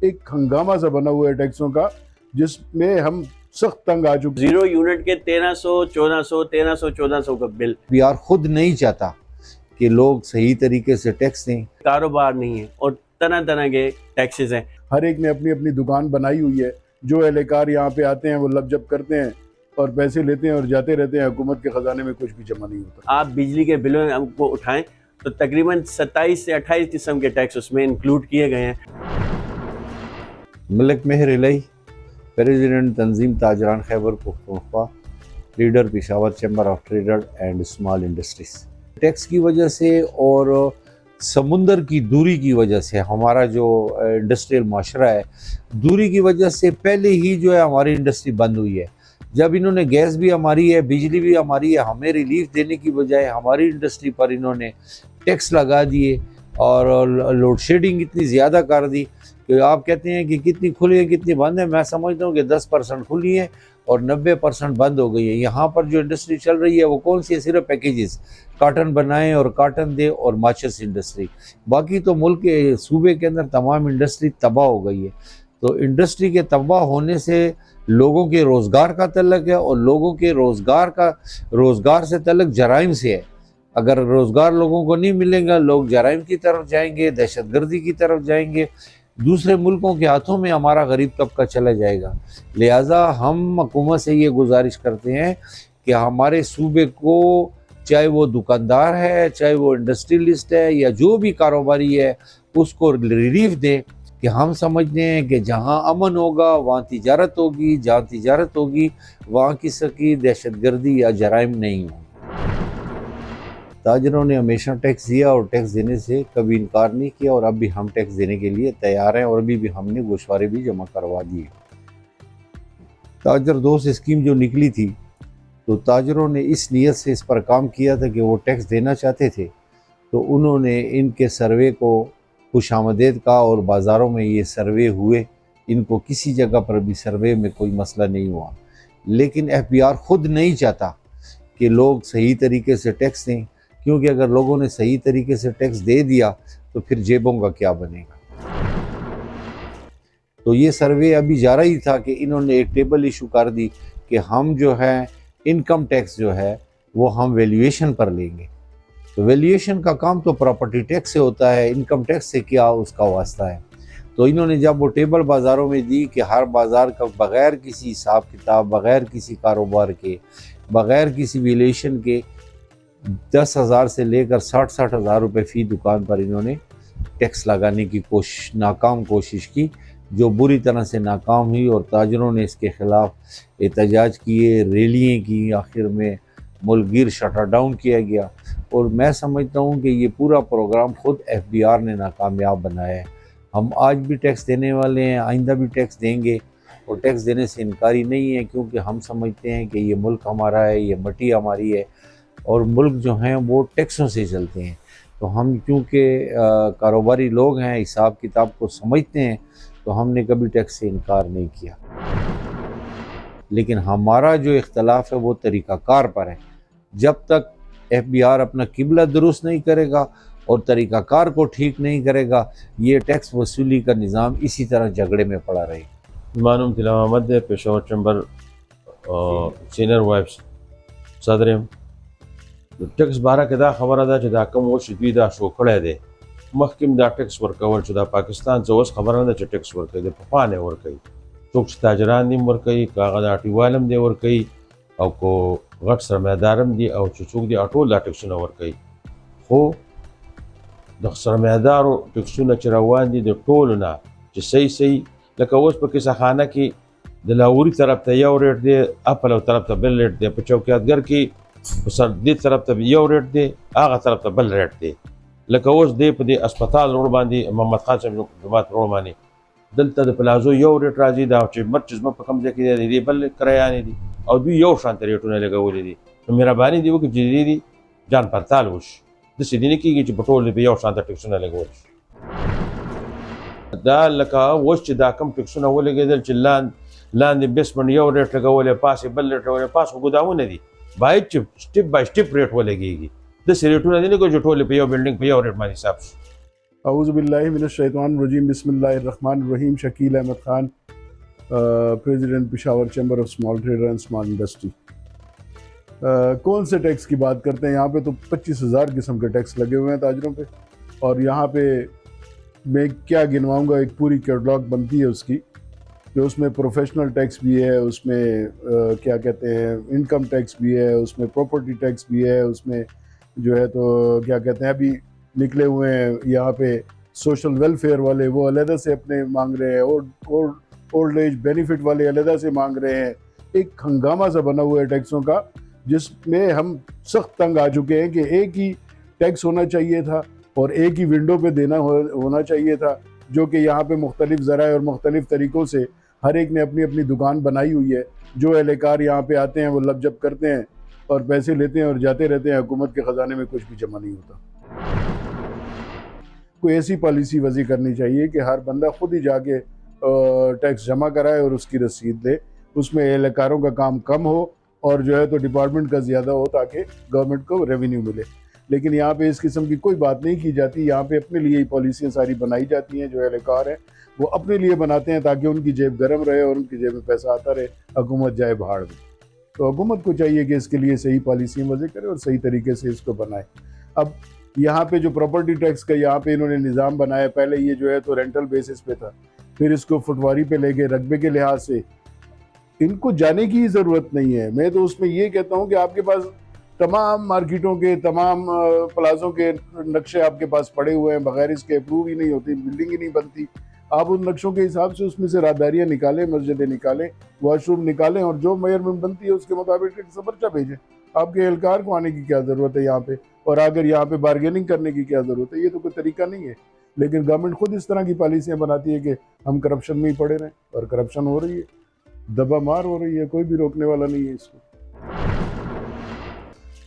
ایک ہنگامہ سا بنا ہوا ہے ٹیکسوں کا جس میں ہم سخت تنگ آ چکے. 0 یونٹ کے 1300 کا بل. PR خود نہیں چاہتا کہ لوگ صحیح طریقے سے ٹیکس دیں. کاروبار نہیں ہے اور طرح طرح کے ٹیکسز ہیں. ہر ایک نے اپنی اپنی دکان بنائی ہوئی ہے. جو اہلکار یہاں پہ آتے ہیں وہ لب جب کرتے ہیں اور پیسے لیتے ہیں اور جاتے رہتے ہیں. حکومت کے خزانے میں کچھ بھی جمع نہیں ہوتا. آپ بجلی کے بلوں کو اٹھائیں تو تقریباً 27 سے 28 قسم کے ٹیکس اس میں انکلوڈ کیے گئے ہیں. ملک مہر Elahi, president Tanzeem Tajiran Khyber Pakhtunkhwa, leader Peshawar chamber of trader and small industries. Tax کی وجہ سے اور سمندر کی دوری کی وجہ سے ہمارا جو انڈسٹریل معاشرہ ہے، دوری کی وجہ سے پہلے ہی جو ہے ہماری انڈسٹری بند ہوئی ہے. جب انہوں نے گیس بھی ہماری ہے، بجلی بھی ہماری ہے، ہمیں ریلیف دینے کی بجائے ہماری انڈسٹری پر انہوں نے ٹیکس لگا دیے اور لوڈ شیڈنگ اتنی زیادہ کر دی کہ آپ کہتے ہیں کہ کتنی کھلی ہیں کتنی بند ہیں. میں سمجھتا ہوں کہ 10% کھلی ہیں اور 90% بند ہو گئی ہے. یہاں پر جو انڈسٹری چل رہی ہے وہ کون سی ہے؟ صرف پیکیجز، کاٹن بنائیں اور کاٹن دے اور ماچس انڈسٹری. باقی تو ملک کے صوبے کے اندر تمام انڈسٹری تباہ ہو گئی ہے. تو انڈسٹری کے تباہ ہونے سے لوگوں کے روزگار کا تعلق ہے اور لوگوں کے روزگار سے تعلق جرائم سے ہے. اگر روزگار لوگوں کو نہیں ملے گا، لوگ جرائم کی طرف جائیں گے، دہشت گردی کی طرف جائیں گے، دوسرے ملکوں کے ہاتھوں میں ہمارا غریب طبقہ چلا جائے گا. لہٰذا ہم حکومت سے یہ گزارش کرتے ہیں کہ ہمارے صوبے کو، چاہے وہ دکاندار ہے، چاہے وہ انڈسٹریلسٹ ہے یا جو بھی کاروباری ہے، اس کو ریلیف دے. کہ ہم سمجھتے ہیں کہ جہاں امن ہوگا وہاں تجارت ہوگی، جہاں تجارت ہوگی وہاں کسی کی دہشت گردی یا جرائم نہیں ہوں. تاجروں نے ہمیشہ ٹیکس دیا اور ٹیکس دینے سے کبھی انکار نہیں کیا اور اب بھی ہم ٹیکس دینے کے لیے تیار ہیں اور ابھی بھی ہم نے گوشوارے بھی جمع کروا دیے. تاجر دوست اسکیم جو نکلی تھی تو تاجروں نے اس نیت سے اس پر کام کیا تھا کہ وہ ٹیکس دینا چاہتے تھے، تو انہوں نے ان کے سروے کو خوش آمدید کہا اور بازاروں میں یہ سروے ہوئے. ان کو کسی جگہ پر بھی سروے میں کوئی مسئلہ نہیں ہوا. لیکن FBR خود نہیں چاہتا کہ لوگ صحیح طریقے سے ٹیکس دیں، کیونکہ اگر لوگوں نے صحیح طریقے سے ٹیکس دے دیا تو پھر جیبوں کا کیا بنے گا. تو یہ سروے ابھی جا رہا ہی تھا کہ انہوں نے ایک ٹیبل ایشو کر دی کہ ہم جو ہے انکم ٹیکس جو ہے وہ ہم ویلیویشن پر لیں گے. تو ویلیویشن کا کام تو پراپرٹی ٹیکس سے ہوتا ہے، انکم ٹیکس سے کیا اس کا واسطہ ہے. تو انہوں نے جب وہ ٹیبل بازاروں میں دی کہ ہر بازار کا بغیر کسی حساب کتاب، بغیر کسی کاروبار کے، بغیر کسی ویلیویشن کے 10,000 سے لے کر 60,000 روپے فی دکان پر انہوں نے ٹیکس لگانے کی ناکام کوشش کی، جو بری طرح سے ناکام ہوئی اور تاجروں نے اس کے خلاف احتجاج کیے، ریلیاں کی، آخر میں ملک گیر شٹر ڈاؤن کیا گیا. اور میں سمجھتا ہوں کہ یہ پورا پروگرام خود FBR نے ناکامیاب بنایا ہے. ہم آج بھی ٹیکس دینے والے ہیں، آئندہ بھی ٹیکس دیں گے اور ٹیکس دینے سے انکاری نہیں ہے، کیونکہ ہم سمجھتے ہیں کہ یہ ملک ہمارا ہے، یہ مٹی ہماری ہے اور ملک جو ہیں وہ ٹیکسوں سے چلتے ہیں. تو ہم کیونکہ کاروباری لوگ ہیں، حساب کتاب کو سمجھتے ہیں، تو ہم نے کبھی ٹیکس سے انکار نہیں کیا. لیکن ہمارا جو اختلاف ہے وہ طریقہ کار پر ہے. جب تک FBR اپنا قبلہ درست نہیں کرے گا اور طریقہ کار کو ٹھیک نہیں کرے گا، یہ ٹیکس وصولی کا نظام اسی طرح جھگڑے میں پڑا رہے گا. معلوم تلا محمد دے، پشاور چیمبر سینئر وائس صدر یم. ټیکس باره کې دا خبره ده چې دا کوم اوس دوی دا شو کړی دی، مخکې دا ټیکس ورکول چې دا پاکستان څه اوس خبره نه ده چې ټیکس ورکوي، د پخوا نه ورکوي. څوک چې تاجران دي ورکوي، که هغه د اټیوال هم دی ورکوي او که غټ سرمایه‌دار هم دي او چې څوک دي ټول دا ټیکسونه ورکوي. خو د سرمایه‌دارو ټیکسونه چې روان دي د ټولو نه چې صحیح لکه اوس په کیسهخانه کې د لاهوري طرف ته یو ریټ دی، اپل طرف ته بل ریټ دی، په چوکیاتګر کې دې طرف ته یو ریټ دی، هغه طرف ته بل ریټ دی. لکه اوس دی په دې اسپتال روډ باندې محمد خان صاحب جومات روډ باندې دلته د پلازو یو ریټ راځي، دا چې مرچز په کوم ځای کې دی بل کرایانې دي او دوی یو شانته ریټونه لګولي دي. نو مهرباني دې وکړي چې دې جان پرتال وشي، داسې دې نه کېږي چې په ټول په یو شانته ټیکسونه لګول شي. دا لکه اوس چې دا کم ټیکسونه ولګېدل چې لاندې بیسمنټ یو ریټ لګولی، پاسې بل ریټ لګولی، پاس خو ګودامونه دي، باید چې سټیپ بای سټیپ ریټ ولګېږي. داسې ریټونه دي نه کوي چې ټولې په یو بلډینګ په یو ریټ باندې حساب شي. اعوذ باللہ من الشیطان الرجیم بسم اللہ الرحمن الرحیم. Shakeel Ahmed Khan, president Peshawar chamber of small trader and small industry. کون سے ٹیکس کی بات کرتے ہیں؟ یہاں پہ تو 25,000 قسم کے ٹیکس لگے ہوئے ہیں تاجروں پہ, اور یہاں پہ میں کیا گنواؤں گا, ایک پوری کیٹلاگ بنتی ہے اس کی, کہ اس میں پروفیشنل ٹیکس بھی ہے, اس میں کیا کہتے ہیں انکم ٹیکس بھی ہے, اس میں پراپرٹی ٹیکس بھی ہے, اس میں جو ہے تو کیا کہتے ہیں ابھی نکلے ہوئے ہیں یہاں پہ سوشل ویلفیئر والے, وہ علیحدہ سے اپنے مانگ رہے ہیں, اور اولڈ ایج بینیفٹ والے علیحدہ سے مانگ رہے ہیں. ایک ہنگامہ سا بنا ہوا ہے ٹیکسوں کا, جس میں ہم سخت تنگ آ چکے ہیں کہ ایک ہی ٹیکس ہونا چاہیے تھا اور ایک ہی ونڈو پہ دینا ہونا چاہیے تھا, جو کہ یہاں پہ مختلف ذرائع اور مختلف طریقوں سے ہر ایک نے اپنی اپنی دکان بنائی ہوئی ہے. جو اہلکار یہاں پہ آتے ہیں وہ لب جب کرتے ہیں اور پیسے لیتے ہیں اور جاتے رہتے ہیں, حکومت کے خزانے میں کچھ بھی جمع نہیں ہوتا. کوئی ایسی پالیسی وضع کرنی چاہیے کہ ہر بندہ خود ہی جا کے ٹیکس جمع کرائے اور اس کی رسید دے, اس میں اہلکاروں کا کام کم ہو اور جو ہے تو ڈپارٹمنٹ کا زیادہ ہو تاکہ گورنمنٹ کو ریونیو ملے. لیکن یہاں پہ اس قسم کی کوئی بات نہیں کی جاتی. یہاں پہ اپنے لیے ہی پالیسیاں ساری بنائی جاتی ہیں. جو اہلکار ہیں وہ اپنے لیے بناتے ہیں تاکہ ان کی جیب گرم رہے اور ان کی جیب میں پیسہ آتا رہے, حکومت جائے بھاڑ میں. تو حکومت کو چاہیے کہ اس کے لیے صحیح پالیسیاں وضع کرے اور صحیح طریقے سے اس کو بنائے. اب یہاں پہ جو پراپرٹی ٹیکس کا یہاں پہ انہوں نے نظام بنایا, پہلے یہ جو ہے تو رینٹل بیسس پہ تھا, پھر اس کو پٹواری پہ لے گئے رقبے کے لحاظ سے. ان کو جانے کی ضرورت نہیں ہے. میں تو اس میں یہ کہتا ہوں کہ آپ کے پاس تمام مارکیٹوں کے تمام پلازوں کے نقشے آپ کے پاس پڑے ہوئے ہیں, بغیر اس کے اپروو ہی نہیں ہوتی, بلڈنگ ہی نہیں بنتی. آپ ان نقشوں کے حساب سے اس میں سے راہداریاں نکالیں, مسجدیں نکالیں, واش روم نکالیں, اور جو میئر میں بنتی ہے اس کے مطابق ایک پرچہ بھیجیں. آپ کے اہلکار کو آنے کی کیا ضرورت ہے یہاں پہ, اور اگر یہاں پہ بارگیننگ کرنے کی کیا ضرورت ہے؟ یہ تو کوئی طریقہ نہیں ہے. لیکن گورنمنٹ خود اس طرح کی پالیسیاں بناتی ہے کہ ہم کرپشن میں ہی پڑے رہیں, اور کرپشن ہو رہی ہے, دبا مار ہو رہی ہے, کوئی بھی روکنے والا نہیں ہے اس کو.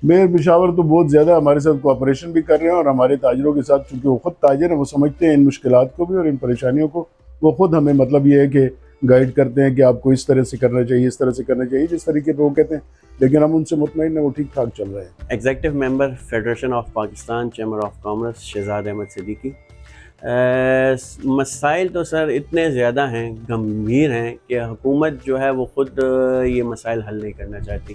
میئر پشاور تو بہت زیادہ ہمارے ساتھ کوآپریشن بھی کر رہے ہیں, اور ہمارے تاجروں کے ساتھ, چونکہ وہ خود تاجر ہیں, وہ سمجھتے ہیں ان مشکلات کو بھی اور ان پریشانیوں کو. وہ خود ہمیں مطلب یہ ہے کہ گائیڈ کرتے ہیں کہ آپ کو اس طرح سے کرنا چاہیے, اس طرح سے کرنا چاہیے, جس طریقے پہ وہ کہتے ہیں. لیکن ہم ان سے مطمئن ہیں وہ ٹھیک ٹھاک چل رہے ہیں. Executive member federation of Pakistan chamber of commerce Shahzad Ahmed Siddiqui. مسائل تو سر اتنے زیادہ ہیں, گمبھیر ہیں, کہ حکومت جو ہے وہ خود یہ مسائل حل نہیں کرنا چاہتی.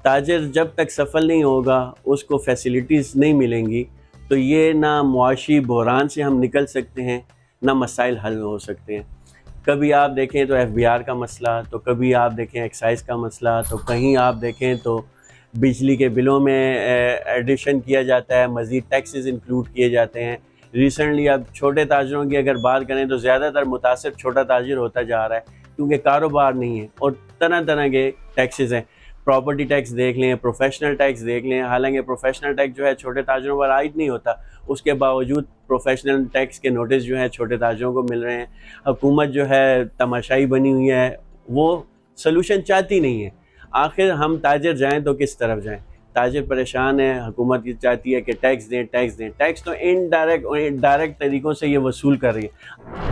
تاجر جب تک سفل نہیں ہوگا, اس کو فیسلٹیز نہیں ملیں گی, تو یہ نہ معاشی بحران سے ہم نکل سکتے ہیں, نہ مسائل حل ہو سکتے ہیں. کبھی آپ دیکھیں تو FBR کا مسئلہ, تو کبھی آپ دیکھیں ایکسائز کا مسئلہ, تو کہیں آپ دیکھیں تو بجلی کے بلوں میں ایڈیشن کیا جاتا ہے, مزید ٹیکسز انکلوڈ کیے جاتے ہیں. ریسنٹلی اب چھوٹے تاجروں کی اگر بات کریں تو زیادہ تر متاثر چھوٹا تاجر ہوتا جا رہا ہے, کیونکہ کاروبار نہیں ہے, اور طرح طرح کے ٹیکسز ہیں. پراپرٹی ٹیکس دیکھ لیں, پروفیشنل ٹیکس دیکھ لیں. حالانکہ پروفیشنل ٹیکس جو ہے چھوٹے تاجروں پر عائد نہیں ہوتا, اس کے باوجود پروفیشنل ٹیکس کے نوٹس جو ہیں چھوٹے تاجروں کو مل رہے ہیں. حکومت جو ہے تماشائی بنی ہوئی ہے, وہ سلوشن چاہتی نہیں ہے. آخر ہم تاجر جائیں تو کس طرف جائیں؟ تاجر پریشان ہے, حکومت یہ چاہتی ہے کہ ٹیکس دیں ٹیکس دیں. ٹیکس تو ڈائریکٹ طریقوں سے یہ وصول کر رہی ہے.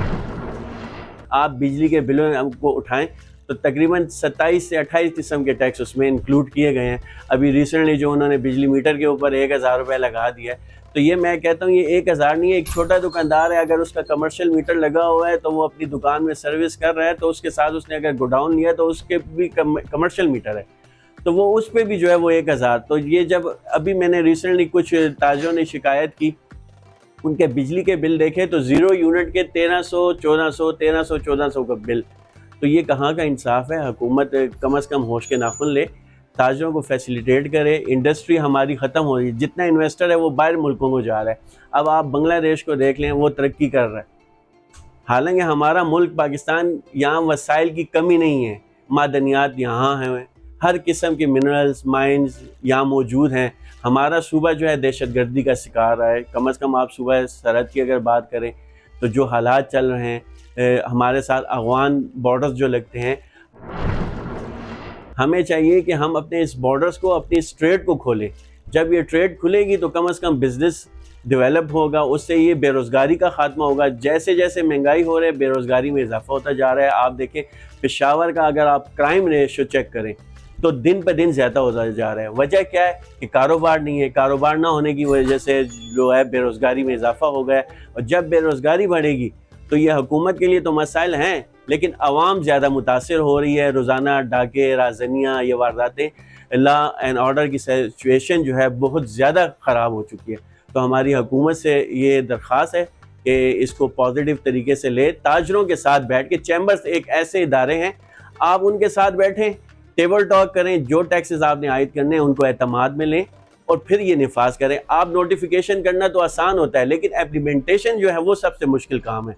آپ بجلی کے بلوں کو اٹھائیں تو تقریباً 27 سے 28 قسم کے ٹیکس اس میں انکلوڈ کیے گئے ہیں. ابھی ریسنٹلی جو انہوں نے بجلی میٹر کے اوپر 1,000 روپے لگا دیا ہے, تو یہ میں کہتا ہوں یہ 1,000 نہیں ہے. ایک چھوٹا دکاندار ہے, اگر اس کا کمرشل میٹر لگا ہوا ہے تو وہ اپنی دکان میں سروس کر رہا ہے, تو اس کے ساتھ اس نے اگر گوڈاؤن لیا تو اس کے بھی کمرشل میٹر ہے, تو وہ اس پہ بھی جو ہے وہ 1,000. تو یہ جب ابھی میں نے ریسنٹلی کچھ تاجروں نے شکایت کی, ان کے بجلی کے بل دیکھے تو 0 یونٹ کے 1,300 1,400 1,300 1,400 کا بل. تو یہ کہاں کا انصاف ہے؟ حکومت کم از کم ہوش کے ناخن لے, تاجروں کو فیسیلیٹیٹ کرے. انڈسٹری ہماری ختم ہو رہی ہے, جتنا انویسٹر ہے وہ باہر ملکوں کو جا رہا ہے. اب آپ بنگلہ دیش کو دیکھ لیں, وہ ترقی کر رہا ہے. حالانکہ ہمارا ملک پاکستان, یہاں وسائل کی کمی نہیں ہے, معدنیات یہاں ہیں, ہر قسم کے منرلز مائنز یہاں موجود ہیں. ہمارا صوبہ جو ہے دہشت گردی کا شکار رہا ہے. کم از کم آپ صوبہ سرحد کی اگر بات کریں تو جو حالات چل رہے ہیں, ہمارے ساتھ افغان بارڈرز جو لگتے ہیں, ہمیں چاہیے کہ ہم اپنے اس بارڈرز کو, اپنی اس ٹریڈ کو کھولیں. جب یہ ٹریڈ کھلے گی تو کم از کم بزنس ڈیولپ ہوگا, اس سے یہ بے روزگاری کا خاتمہ ہوگا. جیسے جیسے مہنگائی ہو رہی ہے, بے روزگاری میں اضافہ ہوتا جا رہا ہے. آپ دیکھیں پشاور کا اگر آپ کرائم ریشو چیک کریں تو دن پہ دن زیادہ ہوتا جا رہا ہے. وجہ کیا ہے کہ کاروبار نہیں ہے. کاروبار نہ ہونے کی وجہ سے جو ہے بے روزگاری میں اضافہ ہو گیا ہے, اور جب بے روزگاری بڑھے گی تو یہ حکومت کے لیے تو مسائل ہیں, لیکن عوام زیادہ متاثر ہو رہی ہے. روزانہ ڈاکے, رازنیاں, یہ وارداتیں, لا اینڈ آرڈر کی سچویشن جو ہے بہت زیادہ خراب ہو چکی ہے. تو ہماری حکومت سے یہ درخواست ہے کہ اس کو پازیٹیو طریقے سے لے. تاجروں کے ساتھ بیٹھ کے, چیمبرز ایک ایسے ادارے ہیں, آپ ان کے ساتھ بیٹھیں, ٹیبل ٹاک کریں, جو ٹیکسز آپ نے عائد کرنے ہیں ان کو اعتماد میں لیں اور پھر یہ نفاذ کریں. آپ نوٹیفیکیشن کرنا تو آسان ہوتا ہے, لیکن امپلیمنٹیشن جو ہے وہ سب سے مشکل کام ہے.